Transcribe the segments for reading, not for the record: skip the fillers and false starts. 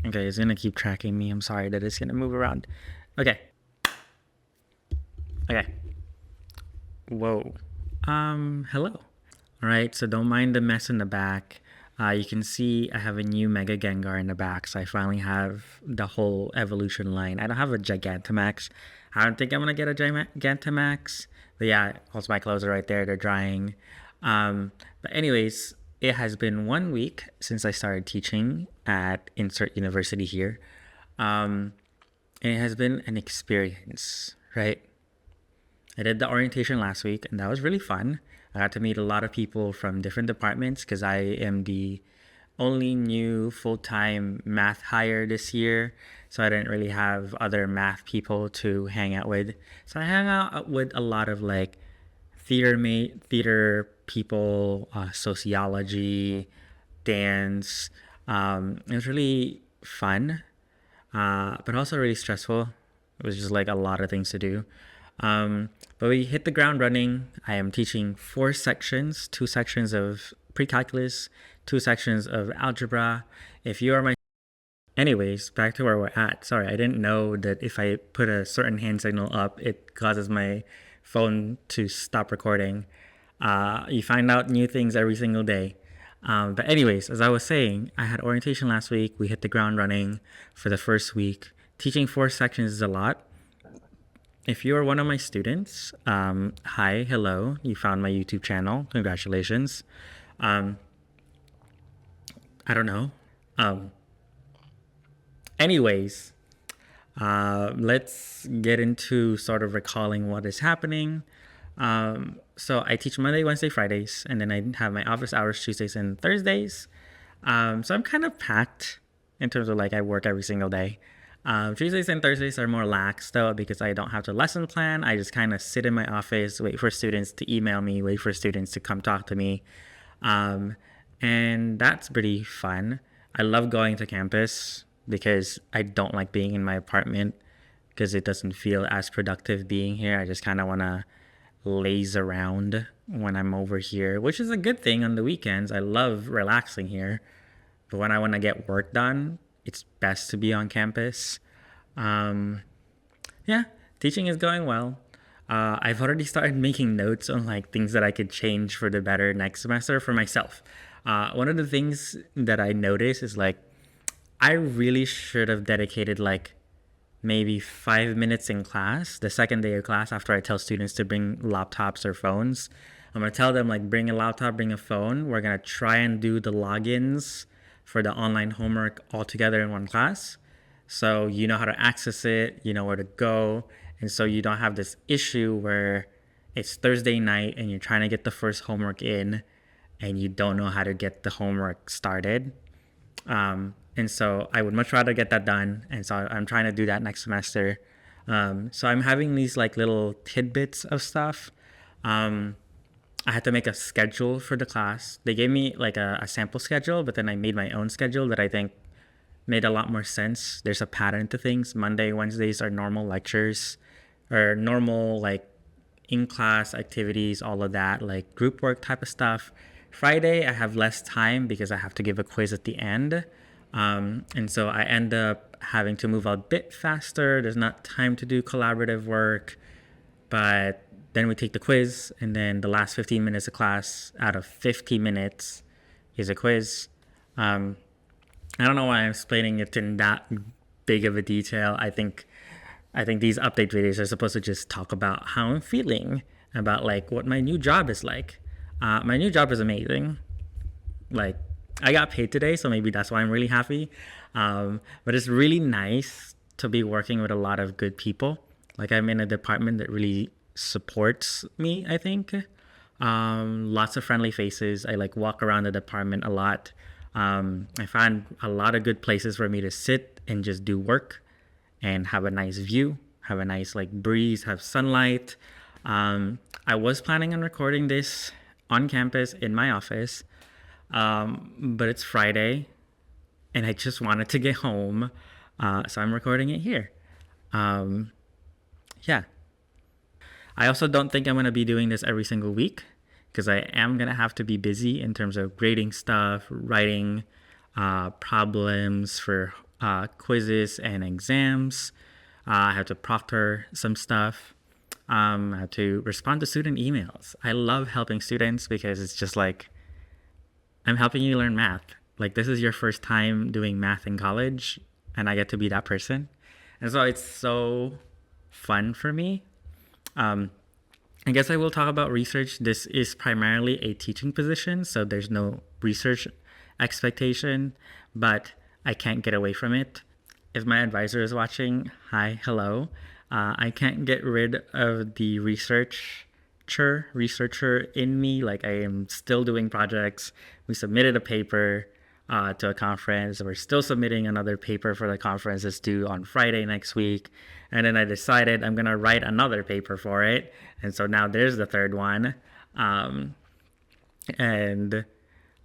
Okay, it's gonna keep tracking me. I'm sorry that it's gonna move around. Okay. Okay. Whoa. Hello. Alright, so don't mind the mess in the back. You can see I have a new Mega Gengar in the back, so I finally have the whole evolution line. I don't have a Gigantamax. I don't think I'm gonna get a Gigantamax. But yeah, also my clothes are right there, they're drying. But anyways, it has been 1 week since I started teaching at Insert University here. Um, and it has been an experience, right? I did the orientation last week, and that was really fun. I got to meet a lot of people from different departments because I am the only new full time math hire this year. So I didn't really have other math people to hang out with. So I hang out with a lot of like theater people, sociology, dance. It was really fun, but also really stressful. It was just like a lot of things to do. But we hit the ground running. I am teaching 4 sections, 2 sections of pre-calculus, 2 sections of algebra. If you are my Anyways, back to where we're at. Sorry, I didn't know that if I put a certain hand signal up, it causes my phone to stop recording. You find out new things every single day. But anyways, as I was saying, I had orientation last week. We hit the ground running for the first week. Teaching 4 sections is a lot. If you are one of my students, hi, hello. You found my YouTube channel. Congratulations. Um, I don't know. Um, anyways, let's get into sort of recalling what is happening. So I teach Monday, Wednesday, Fridays, and then I have my office hours Tuesdays and Thursdays. So I'm kind of packed in terms of like I work every single day. Tuesdays and Thursdays are more lax though because I don't have to lesson plan. I just kind of sit in my office, wait for students to email me, wait for students to come talk to me. Um, and that's pretty fun. I love going to campus because I don't like being in my apartment because it doesn't feel as productive being here. I just kind of want to laze around when I'm over here, which is a good thing on the weekends. I love relaxing here. But when I want to get work done, it's best to be on campus. Um, yeah, teaching is going well. I've already started making notes on like things that I could change for the better next semester for myself. One of the things that I notice is like I really should have dedicated like maybe 5 minutes in class, the second day of class, after I tell students to bring laptops or phones. I'm gonna tell them like bring a laptop, bring a phone. We're gonna try and do the logins for the online homework all together in one class. So you know how to access it, you know where to go, and so you don't have this issue where it's Thursday night and you're trying to get the first homework in and you don't know how to get the homework started. And so I would much rather get that done. And so I'm trying to do that next semester. So I'm having these like little tidbits of stuff. Um, I had to make a schedule for the class. They gave me like a sample schedule, but then I made my own schedule that I think made a lot more sense. There's a pattern to things. Monday, Wednesdays are normal lectures or normal like in class activities, all of that, like group work type of stuff. Friday, I have less time because I have to give a quiz at the end. And so I end up having to move a bit faster. There's not time to do collaborative work, but then we take the quiz, and then the last 15 minutes of class out of 50 minutes is a quiz. Um, I don't know why I'm explaining it in that big of a detail. I think these update videos are supposed to just talk about how I'm feeling about like what my new job is like. My new job is amazing. Like I got paid today, so maybe that's why I'm really happy. But it's really nice to be working with a lot of good people. Like I'm in a department that really supports me. I think lots of friendly faces. I like walk around the department a lot. I find a lot of good places for me to sit and just do work and have a nice view, have a nice like breeze, have sunlight. I was planning on recording this on campus in my office, but it's Friday and I just wanted to get home, so I'm recording it here. Um, yeah, I also don't think I'm gonna be doing this every single week because I am gonna have to be busy in terms of grading stuff, writing problems for quizzes and exams. I have to proctor some stuff. I have to respond to student emails. I love helping students because it's just like I'm helping you learn math. Like, this is your first time doing math in college, and I get to be that person. And so it's so fun for me. I guess I will talk about research. This is primarily a teaching position, so there's no research expectation, but I can't get away from it. If my advisor is watching, hi, hello. I can't get rid of the researcher in me. Like, I am still doing projects. We submitted a paper to a conference. We're still submitting another paper for the conference that's due on Friday next week. And then I decided I'm going to write another paper for it. And so now there's the third one. And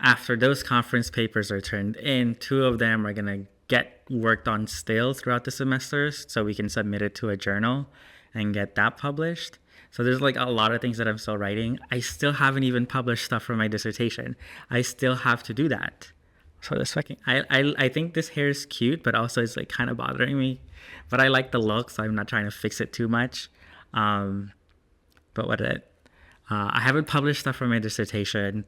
after those conference papers are turned in, 2 of them are going to get worked on still throughout the semesters so we can submit it to a journal and get that published. So there's like a lot of things that I'm still writing. I still haven't even published stuff for my dissertation. I still have to do that. So this fucking, I think this hair is cute, but also it's like kind of bothering me. But I like the look, so I'm not trying to fix it too much. But I haven't published stuff for my dissertation,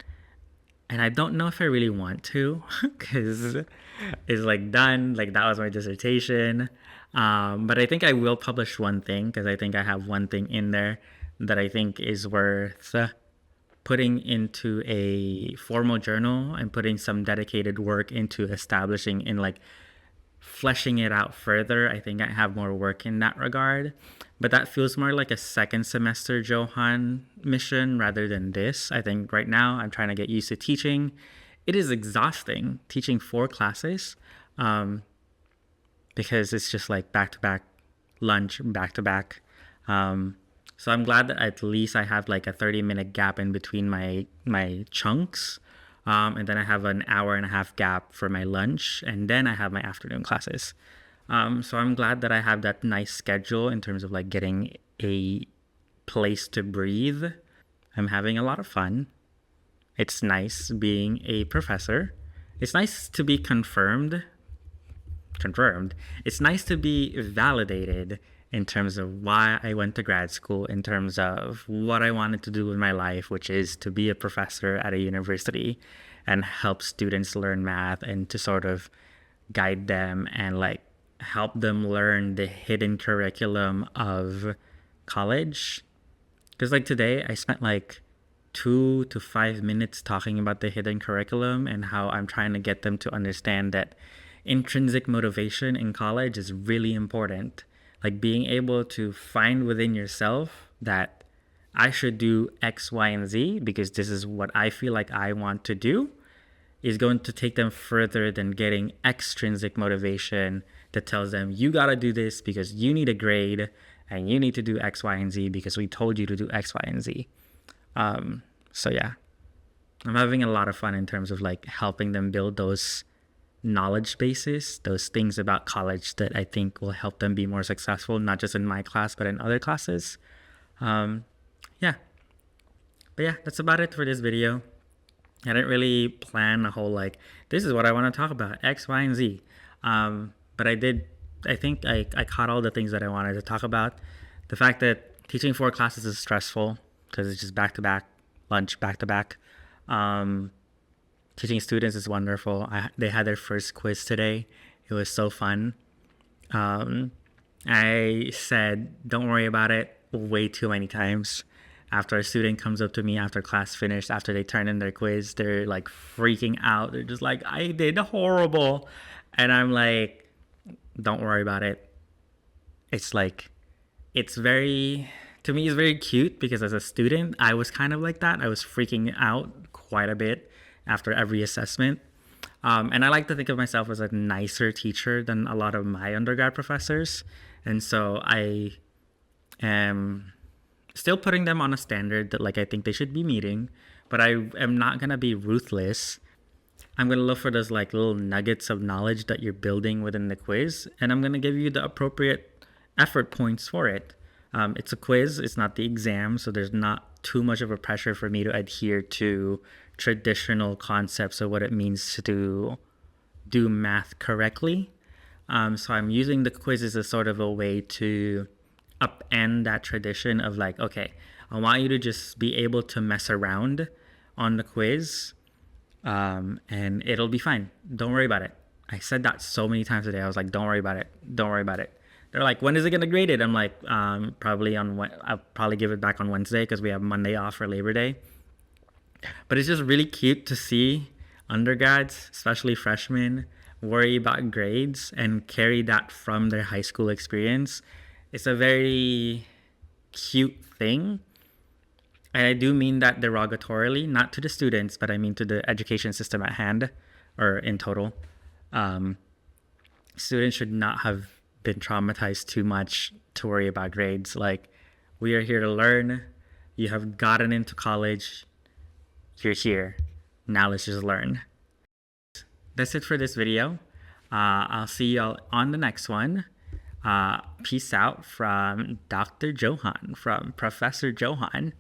and I don't know if I really want to, because it's like done, like that was my dissertation. But I think I will publish one thing, because I think I have one thing in there that I think is worth putting into a formal journal and putting some dedicated work into establishing and like fleshing it out further. I think I have more work in that regard, but that feels more like a second semester Johan mission rather than this. I think right now I'm trying to get used to teaching. It is exhausting teaching 4 classes because it's just like back-to-back lunch, back-to-back. So I'm glad that at least I have like a 30-minute gap in between my chunks. And then I have an hour and a half gap for my lunch. And then I have my afternoon classes. So I'm glad that I have that nice schedule in terms of like getting a place to breathe. I'm having a lot of fun. It's nice being a professor. It's nice to be confirmed. It's nice to be validated in terms of why I went to grad school, in terms of what I wanted to do with my life, which is to be a professor at a university and help students learn math and to sort of guide them and like help them learn the hidden curriculum of college. Because like today, I spent like 2 to 5 minutes talking about the hidden curriculum and how I'm trying to get them to understand that intrinsic motivation in college is really important. Like being able to find within yourself that I should do X, Y, and Z because this is what I feel like I want to do is going to take them further than getting extrinsic motivation that tells them you got to do this because you need a grade and you need to do X, Y, and Z because we told you to do X, Y, and Z. So yeah, I'm having a lot of fun in terms of like helping them build those knowledge bases, those things about college that I think will help them be more successful, not just in my class, but in other classes. Yeah. But yeah, that's about it for this video. I didn't really plan a whole like, this is what I want to talk about, X, Y, and Z. But I think I caught all the things that I wanted to talk about. The fact that teaching 4 classes is stressful because it's just back-to-back, lunch back-to-back. Teaching students is wonderful. They had their first quiz today. It was so fun. I said, don't worry about it way too many times. After a student comes up to me after class finished, after they turn in their quiz, they're like freaking out. They're just like, I did horrible. And I'm like, don't worry about it. It's like, to me, it's very cute because as a student, I was kind of like that. I was freaking out quite a bit after every assessment. And I like to think of myself as a nicer teacher than a lot of my undergrad professors. And so I am still putting them on a standard that like I think they should be meeting, but I am not going to be ruthless. I'm going to look for those like little nuggets of knowledge that you're building within the quiz, and I'm going to give you the appropriate effort points for it. It's a quiz, it's not the exam, so there's not too much of a pressure for me to adhere to traditional concepts of what it means to do math correctly. So I'm using the quizzes as sort of a way to upend that tradition of like, okay, I want you to just be able to mess around on the quiz, and it'll be fine. Don't worry about it. I said that so many times today. I was like, don't worry about it. Don't worry about it. They're like, when is it gonna grade it? I'm like, probably I'll probably give it back on Wednesday because we have Monday off for Labor Day. But it's just really cute to see undergrads, especially freshmen, worry about grades and carry that from their high school experience. It's a very cute thing. And I do mean that derogatorily, not to the students, but I mean to the education system at hand or in total. Um, Students should not have been traumatized too much to worry about grades. Like, we are here to learn. You have gotten into college. You're here. Now let's just learn. That's it for this video. I'll see y'all on the next one. Peace out from Dr. Johan, from Professor Johan.